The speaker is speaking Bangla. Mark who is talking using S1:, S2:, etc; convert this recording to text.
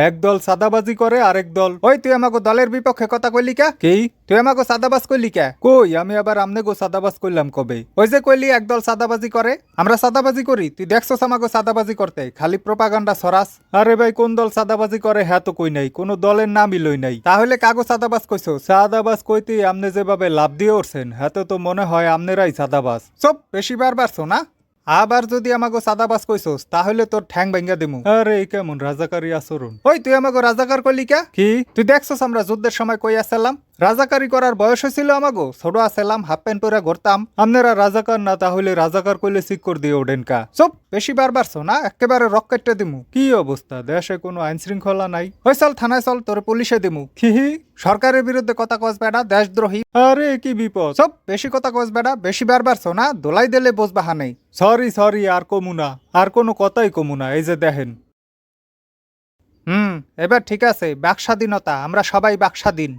S1: একদল সাদাবাজি করে আরেক দল। ওই তুই আমাকে দলের বিপক্ষে কথা কইলি কে? কি তুই আমাকে সাদাবাজ কইলি কে? কই আমি আবার আমনে গো সাদাবাজ কইলাম কবে? ওই যে কইলি একদল সাদাবাজি করে, আমরা সাদাবাজি করি? তুই দেখছস আমাকে সাদাবাজি করতে? খালি প্রোপাগান্ডা ছড়াস। আরে ভাই কোন দল সাদাবাজি করে হ্যাঁ তো কই নাই, কোন দলের নামই লই নাই। তাহলে কাগজ সাদাবাজ কইছো? সাদাবাজ কইতে আমনে যেভাবে লাভ দিয়ে উঠছেন হ্যাঁ তো মনে হয় আমনেরাই সাদাবাজ। সব বেশি বার বাড়ছো না? আবার যদি আমাকে সাদাবাজ কইছস তাহলে তোর ঠ্যাং ভাঙ্গা দিমু। আরে এই কেমন রাজাকারী আচরণ? ওই তুই আমাকে রাজাকার কইলি কে? কি তুই দেখছস আমরা যুদ্ধের সময় কই আসলাম? রাজাকারি করার বয়স হয়েছিল আমাগো, ছোট আসলাম, হাফ প্যান্ট পরে ঘুরতাম। আপনারা রাজাকার না তাহলে রাজাকার কইলে সিক করে দিয়ে ওঠেন কা? চুপ, বেশি বার বাড়ছো না, একেবারে রক কেটে দিমু। কি অবস্থা, দেশে কোনো আইন শৃঙ্খলা নাই? ওই চল থানায় চল, তোরে পুলিশে দিমু। হি সরকারের বিরুদ্ধে কথা কস বেড়া, দেশদ্রোহী। আরে কি বিপদ, সব বেশি কথা কস বেড়া, বেশি বার বাড়ছো না, দোলাই দিলে বসবাহা নেই। সরি সরি, আর কমু না, আর কোনো কথাই কমু না, এই যে দেখেন। এবার ঠিক আছে, বাক স্বাধীনতা, আমরা সবাই বাক স্বাধীন।